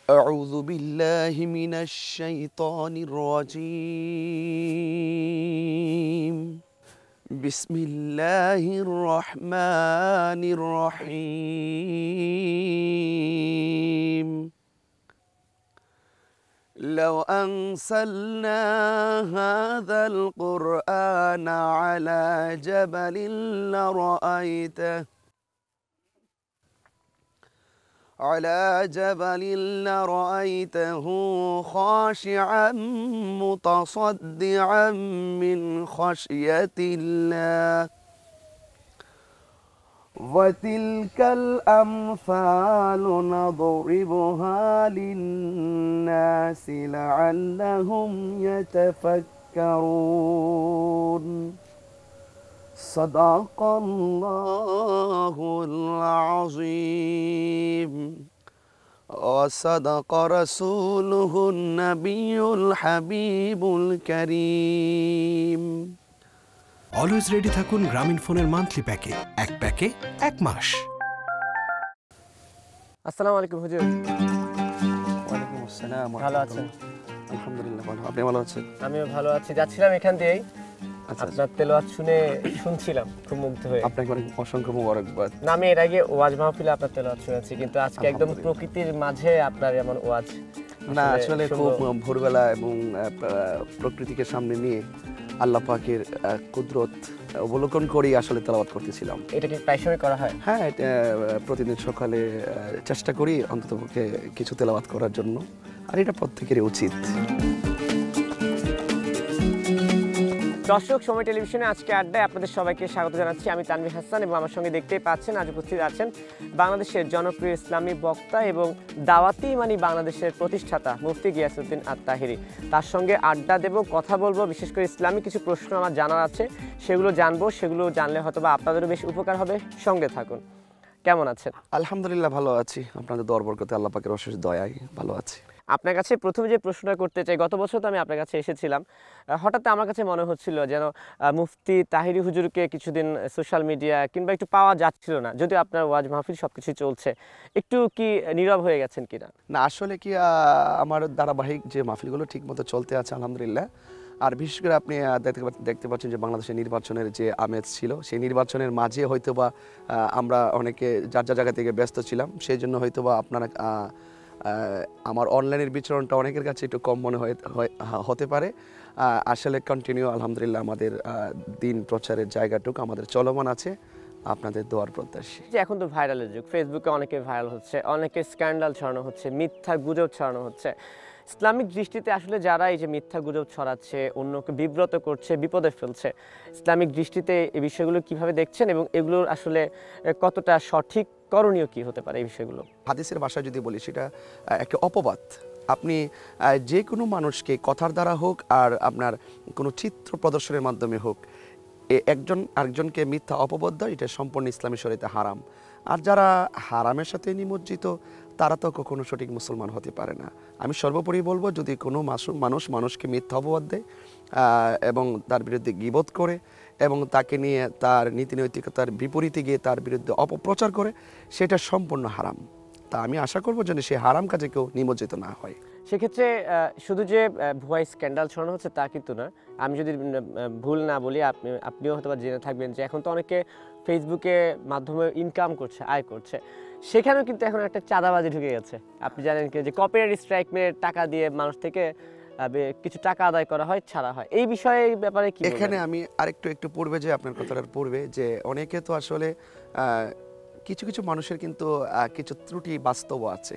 أعوذ بالله من الشيطان الرجيم بسم الله الرحمن الرحيم لو أنزلنا هذا القرآن على جبل لرأيته خاشعا متصدعا من خشية الله وتلك الأمثال نضربها للناس لعلهم يتفكرون صدق الله العظيم وصدق رسوله النبي الحبيب الكريم always ready থাকুন গ্রামীণ ফোনের মান্থলি প্যাকে এক প্যাকে এক মাস। আসসালামু আলাইকুম হুজুর। ওয়ালাইকুম আসসালাম। ভালো আছেন? আলহামদুলিল্লাহ ভালো। আপনি ভালো আছেন? আমিও ভালো আছি। যাচ্ছিলাম এখান দিয়েই আচ্ছা আপনার তেলাওয়াত শুনছিলাম খুব মুগ্ধ হয়ে। আপনাকে অনেক অসংখ্য মোবারকবাদ। না, আমি এর আগে ওয়াজ মাহফিলে আপনার তেলাওয়াত শুনেছি, কিন্তু আজকে একদম প্রকৃতির মাঝে আপনার এমন ওয়াজ। না আসলে খুব ভোরবেলা এবং প্রকৃতিকে সামনে নিয়ে আল্লাহ পাকের কুদরত অবলোকন করেই আসলে তেলাওয়াত করতেছিলাম। এটা কি প্রায় সময় করা হয়? হ্যাঁ, প্রতিদিন সকালে চেষ্টা করি অন্ততপক্ষে কিছু তেলাওয়াত করার জন্য, আর এটা প্রত্যেকেরই উচিত। দর্শক, সময় টেলিভিশনে আজকে আড্ডায় আপনাদের সবাইকে স্বাগত জানাচ্ছি। আমি তানভীর হাসান এবং আমার সঙ্গে দেখতেই পাচ্ছেন আজ উপস্থিত আছেন বাংলাদেশের জনপ্রিয় ইসলামী বক্তা এবং দাওয়াতি ইমানি বাংলাদেশের প্রতিষ্ঠাতা মুফতি গিয়াসউদ্দিন আত-তাহিরি। তার সঙ্গে আড্ডা দেব, কথা বলবো, বিশেষ করে ইসলামী কিছু প্রশ্ন আমার জানার আছে, সেগুলো জানবো। সেগুলো জানলে হয়তো বা আপনাদেরও বেশ উপকার হবে। সঙ্গে থাকুন। কেমন আছেন? আলহামদুলিল্লাহ ভালো আছি, আপনাদের দোয়ার বরকতে আল্লাহ পাকের অশেষ দয়ায় ভালো আছি। আপনার কাছে প্রথমে যে প্রশ্নটা করতে চাই, গত বছর তো আমি আপনার কাছে এসেছিলাম, হঠাৎ আমার কাছে মনে হচ্ছিল যেন মুফতি তাহিরি হুজুরকে কিছুদিন সোশ্যাল মিডিয়া কিংবা একটু পাওয়া যাচ্ছিল না, যদিও আপনার ওয়াজ মাহফিল সব কিছু চলছে। একটু কি নীরব হয়ে গেছেন কিনা? না আসলে কি আমার ধারাবাহিক যে মাহফিলগুলো ঠিক মতো চলতে আছে আলহামদুলিল্লাহ। আর বিশেষ করে আপনি দেখতে পাচ্ছেন যে বাংলাদেশের নির্বাচনের যে আমেজ ছিল, সেই নির্বাচনের মাঝে হয়তোবা আমরা অনেকে যার যার জায়গা থেকে ব্যস্ত ছিলাম, সেই জন্য হয়তোবা আপনারা আমার অনলাইনের বিচরণটা অনেকের কাছে একটু কম মনে হতে পারে। আসলে কন্টিনিউ আলহামদুলিল্লাহ আমাদের দিন প্রচারের জায়গাটুকু আমাদের চলমান আছে, আপনাদের দোয়ার প্রত্যাশী। যে এখন তো ভাইরালের যুগ, ফেসবুকে অনেকে ভাইরাল হচ্ছে, অনেকে স্ক্যান্ডাল ছড়ানো হচ্ছে, মিথ্যা গুজব ছড়ানো হচ্ছে। ইসলামিক দৃষ্টিতে আসলে যারা এই যে মিথ্যা গুজব ছড়াচ্ছে, অন্যকে বিব্রত করছে, বিপদে ফেলছে, ইসলামিক দৃষ্টিতে এই বিষয়গুলো কিভাবে দেখছেন এবং এগুলোর আসলে কতটা সঠিক, করণীয় কি হতে পারে এই বিষয়গুলো? হাদিসের ভাষায় যদি বলি, সেটা একটা অপবাদ। আপনি যে কোনো মানুষকে কথার দ্বারা হোক আর আপনার কোনো চিত্র প্রদর্শনের মাধ্যমে হোক, একজন আরেকজনকে মিথ্যা অপবাদ দেয়, এটা সম্পূর্ণ ইসলামী শরীয়তে হারাম। আর যারা হারামের সাথে নিমজ্জিত, তারা তো কখনো সঠিক মুসলমান হতে পারে না। আমি সর্বোপরি বলবো, যদি কোনো মানুষকে মিথ্যা অপবাদ দেয় এবং তার বিরুদ্ধে গীবত করে এবং তাকে নিয়ে তার নীতি নৈতিকতার বিপরীতে গিয়ে তার বিরুদ্ধে অপপ্রচার করে, সেটা সম্পূর্ণ হারাম। তা আমি আশা করবো যেন সে হারাম কাজে কেউ নিমজ্জিত না হয়। সেক্ষেত্রে শুধু যে ভুয়া স্ক্যান্ডাল ছড়ানো হচ্ছে তা কিন্তু না। আমি যদি ভুল না বলি, আপনিও হয়তো জেনে থাকবেন যে এখন তো অনেকে ফেসবুকে মাধ্যমে ইনকাম করছে, আয় করছে। সেখানেও কিন্তু এখন একটা চাঁদাবাজি ঢুকে গেছে। আপনি জানেন কি যে কপিরাইট স্ট্রাইক মেরে টাকা দিয়ে মানুষ থেকে কিছু টাকা আদায় করা হয়, ছাড়া হয়। এই বিষয়ে ব্যাপারে কি এখানে আমি একটু পূর্বে যে আপনার কথাটার পূর্বে যে অনেকে তো আসলে কিছু কিছু মানুষের কিন্তু কিছু ত্রুটি বাস্তব আছে,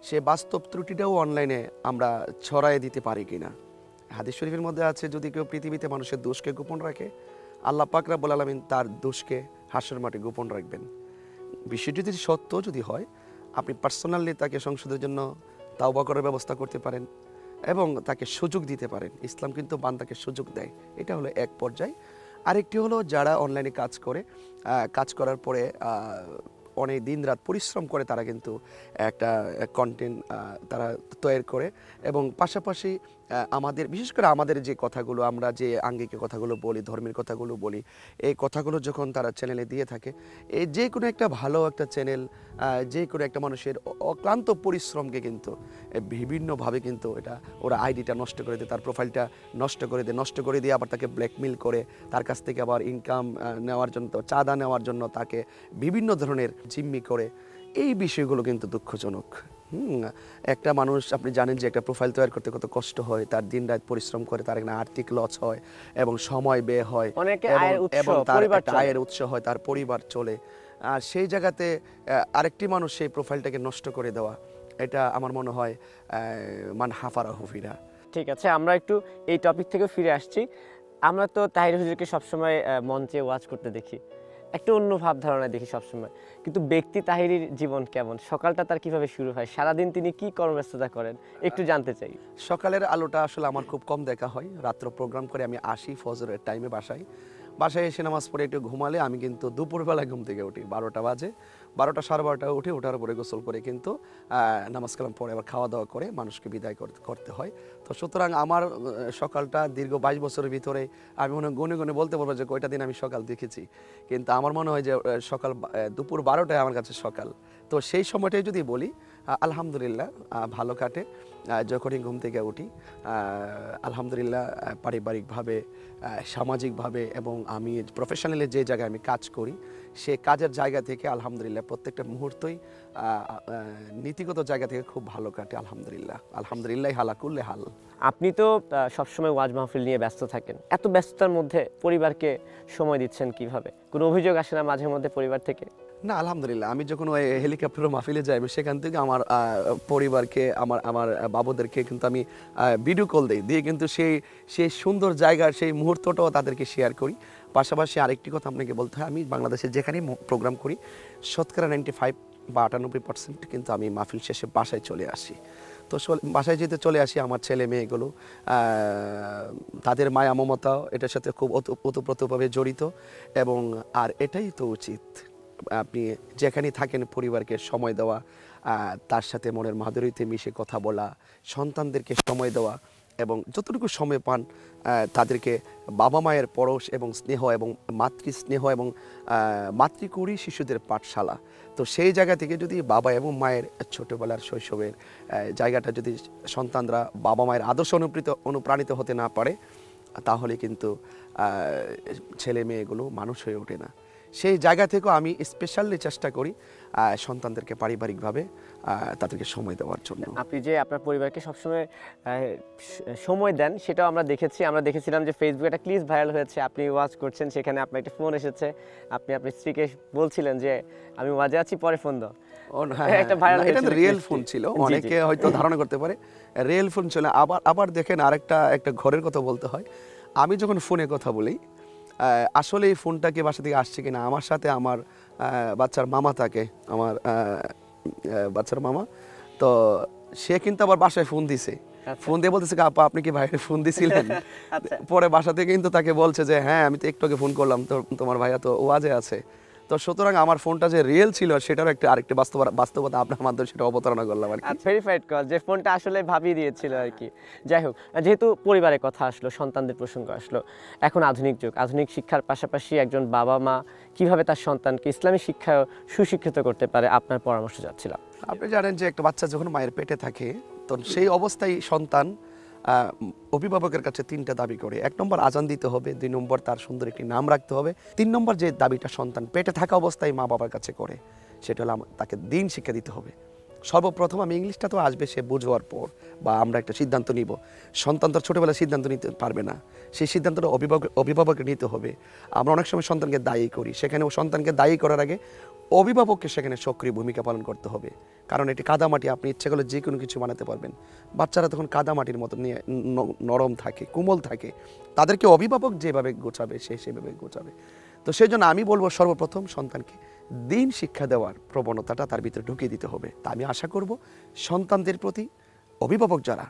সে বাস্তব ত্রুটিটাও অনলাইনে আমরা ছড়াই দিতে পারি কিনা। হাদিস শরীফের মধ্যে আছে, যদি কেউ পৃথিবীতে মানুষের দোষকে গোপন রাখে, আল্লাহ পাক রব্বুল আলামিন তার দোষকে হাসর মাঠে গোপন রাখবেন। বিষয়টি যদি সত্য যদি হয়, আপনি পার্সোনালি তাকে সংশোধনের জন্য তাওবা করার ব্যবস্থা করতে পারেন এবং তাকে সুযোগ দিতে পারেন। ইসলাম কিন্তু বান্দাকে সুযোগ দেয়, এটা হলো এক পর্যায়। আরেকটি হলো যারা অনলাইনে কাজ করার পরে অনেক দিন রাত পরিশ্রম করে তারা কিন্তু একটা কন্টেন্ট তারা তৈরি করে এবং পাশাপাশি আমাদের বিশেষ করে আমাদের যে কথাগুলো আমরা যে আঙ্গিকে কথাগুলো বলি, ধর্মের কথাগুলো বলি, এই কথাগুলো যখন তারা চ্যানেলে দিয়ে থাকে, এই যে কোনো একটা ভালো একটা চ্যানেল, যে কোনো একটা মানুষের অক্লান্ত পরিশ্রমকে কিন্তু বিভিন্নভাবে কিন্তু এটা ওরা আইডিটা নষ্ট করে দেয়, তার প্রোফাইলটা নষ্ট করে দিয়ে আবার তাকে ব্ল্যাকমেল করে, তার কাছ থেকে আবার ইনকাম নেওয়ার জন্য, চাঁদা নেওয়ার জন্য তাকে বিভিন্ন ধরনের জিম্মি করে। এই বিষয়গুলো কিন্তু দুঃখজনক। একটা মানুষ, আপনি জানেন যে একটা প্রোফাইল তৈরি করতে কত কষ্ট হয়, তার দিন রাত পরিশ্রম করে, তার একটা আর্থিক লস হয় এবং সময় ব্যয় হয়, এবং তার একটা আয়ের উৎস হয়, তার পরিবার চলে। আর সেই জায়গাতে আরেকটি মানুষ সেই প্রোফাইলটাকে নষ্ট করে দেওয়া, এটা আমার মনে হয় মান হাফারা হুফিরা। ঠিক আছে, আমরা একটু এই টপিক থেকে ফিরে আসছি। আমরা তো তাহির হুজুরকে সবসময় মঞ্চে ওয়াজ করতে দেখি, একটু অন্য ভাব ধারণা দেখি সবসময়, কিন্তু ব্যক্তি তাহিরির জীবন কেমন, সকালটা তার কিভাবে শুরু হয়, সারাদিন তিনি কি কর্মব্যস্ততা করেন, একটু জানতে চাই। সকালের আলোটা আসলে আমার খুব কম দেখা হয়। রাত্র প্রোগ্রাম করে আমি আসি ফজরের টাইমে বাসায় এসে নামাজ পড়ে একটু ঘুমালে আমি কিন্তু দুপুরবেলা ঘুম থেকে উঠি, 12টা বাজে, 12টা সাড়ে 12টায় উঠে, ওঠার পরে গোসল করে কিন্তু নামাজ কালাম পরে আবার খাওয়া দাওয়া করে মানুষকে বিদায় করতে হয়। তো সুতরাং আমার সকালটা দীর্ঘ 22 বছরের ভিতরে আমি মনে হয় গুনে গুনে বলতে পারবো যে কয়টা দিন আমি সকাল দেখেছি, কিন্তু আমার মনে হয় যে সকাল দুপুর 12টায় আমার কাছে সকাল। তো সেই সময়টাই যদি বলি, আলহামদুলিল্লাহ ভালো কাটে। যখনই ঘুম থেকে উঠি আলহামদুলিল্লাহ পারিবারিকভাবে, সামাজিকভাবে এবং আমি প্রফেশনালি যে জায়গায় আমি কাজ করি সে কাজের জায়গা থেকে আলহামদুলিল্লাহ প্রত্যেকটা মুহূর্তই নীতিগত জায়গা থেকে খুব ভালো কাটে। আলহামদুলিল্লাহ হালাকুল্লে হাল। আপনি তো সবসময় ওয়াজ মাহফিল নিয়ে ব্যস্ত থাকেন, এত ব্যস্ততার মধ্যে পরিবারকে সময় দিচ্ছেন কিভাবে? কোনো অভিযোগ আসে না মাঝে মধ্যে পরিবার থেকে? না, আলহামদুলিল্লাহ আমি যখন ওই হেলিকপ্টারের মাহফিলে যাই সেখান থেকে আমার পরিবারকে, আমার বাবুদেরকে কিন্তু আমি ভিডিও কল দিয়ে কিন্তু সেই সুন্দর জায়গার সেই মুহূর্তটাও তাদেরকে শেয়ার করি। পাশাপাশি আরেকটি কথা আপনাকে বলতে হয়, আমি বাংলাদেশে যেখানেই প্রোগ্রাম করি শতকরা 95 বা 98% কিন্তু আমি মাহফিল শেষে বাসায় চলে আসি। তো বাসায় যেতে চলে আসি, আমার ছেলে মেয়েগুলো তাদের মায়া মমতাও এটার সাথে খুব ওতপ্রোতভাবে জড়িত, এবং আর এটাই তো উচিত। আপনি যেখানেই থাকেন পরিবারকে সময় দেওয়া, তার সাথে মনের মাধুরীতে মিশে কথা বলা, সন্তানদেরকে সময় দেওয়া, এবং যতটুকু সময় পান তাদেরকে বাবা মায়ের পরশ এবং স্নেহ এবং মাতৃস্নেহ এবং মাতৃকুড়ি শিশুদের পাঠশালা। তো সেই জায়গা থেকে যদি বাবা এবং মায়ের ছোটোবেলার শৈশবের জায়গাটা যদি সন্তানরা বাবা মায়ের আদর্শ অনুপ্রাণিত হতে না পারে, তাহলে কিন্তু ছেলে মেয়েগুলো মানুষ হয়ে ওঠে না। সেই জায়গা থেকেও আমি স্পেশালি চেষ্টা করি সন্তানদেরকে পারিবারিকভাবে তাদেরকে সময় দেওয়ার জন্য। আপনি যে আপনার পরিবারকে সবসময় সময় দেন সেটাও আমরা দেখেছিলাম যে ফেসবুকে একটা ক্লিপ ভাইরাল হয়েছে, আপনি ওয়াজ করছেন, সেখানে আপনার একটা ফোন এসেছে, আপনি আপনার স্ত্রীকে বলছিলেন যে আমি ওয়াজে আছি, পরে ফোন দাও। এটা রিয়েল ফোন ছিল, অনেকে হয়তো ধারণা করতে পারে রিয়েল ফোন ছিল। আবার দেখেন একটা ঘরের কথা বলতে হয়, আমি যখন ফোনে কথা বলি আসলে এই ফোনটা কি বাসা থেকে আসছে কিনা, আমার সাথে আমার বাচ্চার মামা থাকে, আমার বাচ্চার মামা, তো সে কিন্তু আবার বাসায় ফোন দিছে, ফোন দিয়ে বলতেছে আপা আপনি কি ভাইয়ের ফোন দিছিলেন? পরে বাসা থেকে কিন্তু তাকে বলছে যে হ্যাঁ আমি তো একটু আগে ফোন করলাম, তো তোমার ভাইয়া তো ওয়াজে আছে। তো সুতরাং আমার ফোনটা যে রিয়েল ছিল সেটারও আরেকটি বাস্তবতা আপনার মাধ্যমে সেটা অবতারণা করলাম আর কি। ভেরিফাইড কল যে ফোনটা আসলে ভাবিয়ে দিয়েছিল আর কি। যাই হোক, যেহেতু পরিবারের কথা আসলো, সন্তানদের প্রসঙ্গ আসলো, এখন আধুনিক যুগ, আধুনিক শিক্ষার পাশাপাশি একজন বাবা মা কিভাবে তার সন্তানকে ইসলামী শিক্ষায় সুশিক্ষিত করতে পারে, আপনার পরামর্শ চাচ্ছিলাম। আপনি জানেন যে একটা বাচ্চা যখন মায়ের পেটে থাকে তো সেই অবস্থায় সন্তান অভিভাবকের কাছে 3টা দাবি করে। 1 নম্বর আজান দিতে হবে, 2 নম্বর তার সুন্দর একটি নাম রাখতে হবে, 3 নম্বর যে দাবিটা সন্তান পেটে থাকা অবস্থায় মা বাবার কাছে করে সেটা হলো তাকে দিন শিক্ষা দিতে হবে। সর্বপ্রথম আমি ইংলিশটা তো আসবে সে বুঝবার পর, বা আমরা একটা সিদ্ধান্ত নিব। সন্তান তো ছোটোবেলায় সিদ্ধান্ত নিতে পারবে না, সেই সিদ্ধান্তটা অভিভাবককে নিতে হবে। আমরা অনেক সময় সন্তানকে দায়ী করি, সেখানে সন্তানকে দায়ী করার আগে অভিভাবককে সেখানে সক্রিয় ভূমিকা পালন করতে হবে। কারণ এটি কাদামাটি, আপনি ইচ্ছে করলে যে কোনো কিছু বানাতে পারবেন। বাচ্চারা তখন কাদামাটির মতো নিয়ে নরম থাকে, কোমল থাকে, তাদেরকে অভিভাবক যেভাবে গোছাবে সেভাবে গোছাবে। তো সেই জন্য আমি বলবো সর্বপ্রথম সন্তানকে দিন শিক্ষা দেওয়ার প্রবণতাটা তার ভিতরে ঢুকিয়ে দিতে হবে। তা আমি আশা করব সন্তানদের প্রতি অভিভাবক যারা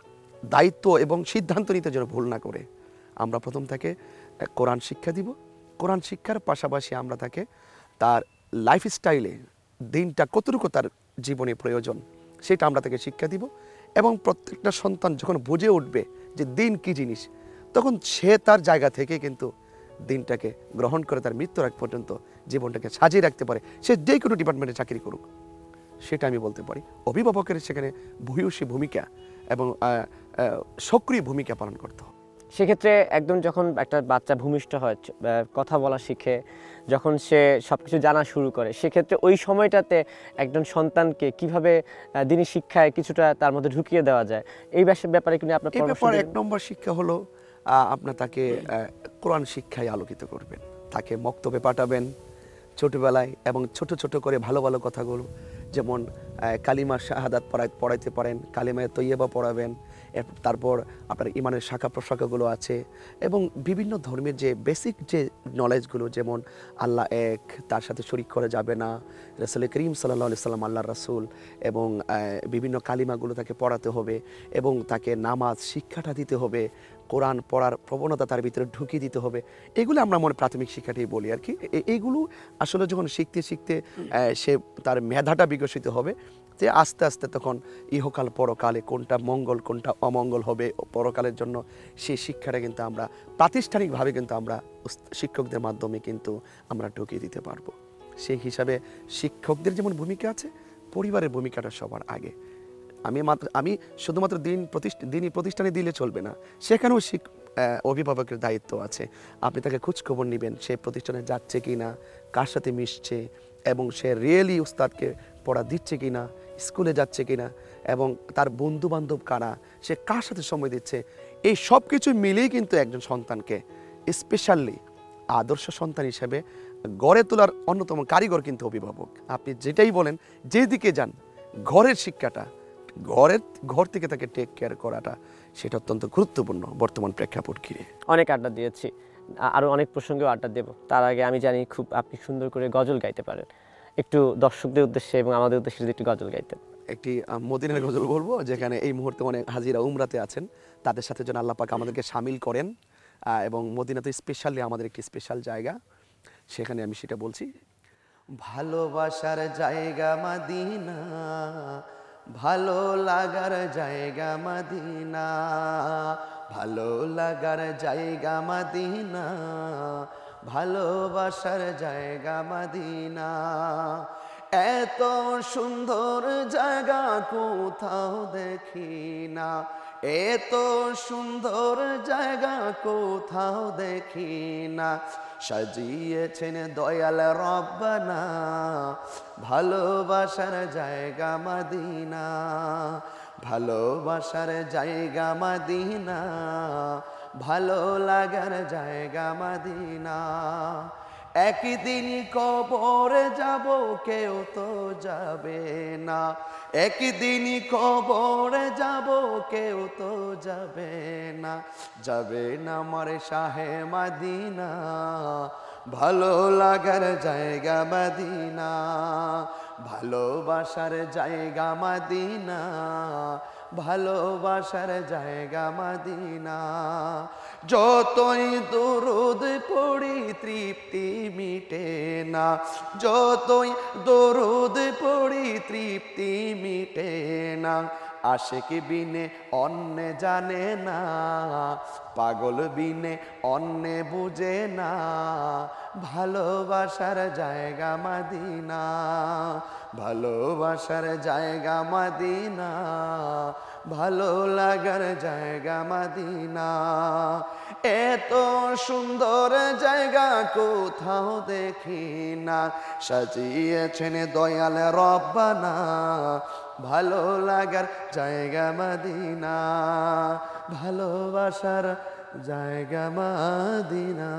দায়িত্ব এবং সিদ্ধান্ত নিতে যেন ভুল না করে, আমরা প্রথম থেকে কোরআন শিক্ষা দিব। কোরআন শিক্ষার পাশাপাশি আমরা তাকে তার লাইফস্টাইলে দিনটা কতটুকু তার জীবনে প্রয়োজন সেটা আমরা তাকে শিক্ষা দিব, এবং প্রত্যেকটা সন্তান যখন বুঝে উঠবে যে দিন কী জিনিস, তখন সে তার জায়গা থেকে কিন্তু দিনটাকে গ্রহণ করে তার মৃত্যুর আগ পর্যন্ত জীবনটাকে সাজিয়ে রাখতে পারে। সে যে কোনো ডিপার্টমেন্টে চাকরি করুক, সেটা আমি বলতে পারি। অভিভাবকের সেখানে ভূয়সী ভূমিকা এবং সক্রিয় ভূমিকা পালন করতে হবে। সেক্ষেত্রে একদম যখন একটা বাচ্চা ভূমিষ্ঠ হয়, কথা বলা শিখে, যখন সে সব কিছু জানা শুরু করে, সেক্ষেত্রে ওই সময়টাতে একজন সন্তানকে কিভাবে দিনী শিক্ষায় কিছুটা তার মধ্যে ঢুকিয়ে দেওয়া যায়, এই ব্যাপারে কিন্তু আপনার এই পরামর্শ ব্যাপারে দিবেন? 1 নম্বর শিক্ষা হলো আপনার তাকে কোরআন শিক্ষায় আলোকিত করবেন, তাকে মক্তবে পাঠাবেন ছোটবেলায়, এবং ছোট ছোট করে ভালো ভালো কথাগুলো, যেমন কালিমা শাহাদাত পড়াইতে পারেন, কালিমায়ে তৈয়বা পড়াবেন। তারপর আপনার ইমানের শাখা প্রশাখাগুলো আছে, এবং বিভিন্ন ধর্মের যে বেসিক যে নলেজগুলো, যেমন আল্লাহ এক, তার সাথে শরিক করা যাবে না, রাসূল করিম সাল্লাল্লাহু আলাইহি সাল্লাম আল্লাহর রাসূল, এবং বিভিন্ন কালিমাগুলো তাকে পড়াতে হবে, এবং তাকে নামাজ শিক্ষাটা দিতে হবে, কোরআন পড়ার প্রবণতা তার ভিতরে ঢুকিয়ে দিতে হবে। এগুলো আমরা প্রাথমিক শিক্ষাটাই বলি আর কি। এইগুলো আসলে যখন শিখতে শিখতে সে তার মেধাটা বিকশিত হবে, যে আস্তে আস্তে তখন ইহকাল পরকালে কোনটা মঙ্গল কোনটা অমঙ্গল হবে পরকালের জন্য, সেই শিক্ষাটা কিন্তু আমরা প্রাতিষ্ঠানিকভাবে কিন্তু আমরা শিক্ষকদের মাধ্যমে কিন্তু আমরা ঢুকিয়ে দিতে পারবো। সেই হিসাবে শিক্ষকদের যেমন ভূমিকা আছে, পরিবারের ভূমিকাটা সবার আগে। আমি শুধুমাত্র দিনই প্রতিষ্ঠানে দিলে চলবে না, সেখানেও অভিভাবকের দায়িত্ব আছে। আপনি তাকে খোঁজখবর নেবেন, সে প্রতিষ্ঠানে যাচ্ছে কি না, কার সাথে মিশছে, এবং সে রিয়েলি উস্তাদকে পড়া দিচ্ছে কি না, স্কুলে যাচ্ছে কি না, এবং তার বন্ধু বান্ধব কারা, সে কার সাথে সময় দিচ্ছে, এই সব কিছু মিলেই কিন্তু একজন সন্তানকে স্পেশালি আদর্শ সন্তান হিসেবে গড়ে তোলার অন্যতম কারিগর কিন্তু অভিভাবক। আপনি যেটাই বলেন, যেদিকে যান, ঘরের শিক্ষাটা, ঘর থেকে তাকে টেক কেয়ার করাটা, সেটা অত্যন্ত গুরুত্বপূর্ণ বর্তমান প্রেক্ষাপট ঘিরে। অনেক আড্ডা দিয়েছি, আরও অনেক প্রসঙ্গেও আড্ডা দেব। তার আগে আমি জানি খুব আপনি সুন্দর করে গজল গাইতে পারেন, একটু দর্শকদের উদ্দেশ্যে এবং আমাদের উদ্দেশ্যে যদি একটু গজল গাইতেন। একটি মদিনার গজল বলবো, যেখানে এই মুহূর্তে অনেক হাজিরা উমরাতে আছেন, তাদের সাথে যেন আল্লাহ পাক আমাদেরকে শামিল করেন, এবং মদিনা তো স্পেশালি আমাদের একটি স্পেশাল জায়গা, সেখানে আমি সেটা বলছি। ভালোবাসার জায়গা মদিনা, ভালো লাগার জায়গা মদিনা, ভালো লাগার জায়গা মদিনা, ভালোবাসার জায়গা মদিনা। এত সুন্দর জায়গা কোথাও দেখি না, এত সুন্দর জায়গা কোথাও দেখি না, সাজিয়েছেন দয়াল রব্বানা, ভালোবাসার জায়গা মদিনা, ভালোবাসার জায়গা মদিনা, ভালো লাগার জায়গা মদিনা। একদিন কবরে যাব, কেউ তো যাবে না, একদিন কবরে যাব, কেউ তো যাবে না, যাবে না আমার শাহে মদিনা, ভালো লাগার জায়গা মদিনা, ভালোবাসার জায়গা মদিনা, ভালোবাসার জায়গা মদিনা। যতই দরুদ পড়ি তৃপ্তি মিটে না, যতই দরুদ পড়ি তৃপ্তি মিটে না, আশিক বিনে অন্যে জানে না, পাগল বিনে অন্যে বুঝে না, ভালোবাসার জায়গা মদিনা, ভালোবাসার জায়গা মদিনা, ভালো লাগার জায়গা মদিনা। এত সুন্দর জায়গা কোথাও দেখি না, সাজিয়েছেন দয়াল রব্বানা, ভালো লাগার জায়গা মদিনা, ভালোবাসার জায়গা মদিনা।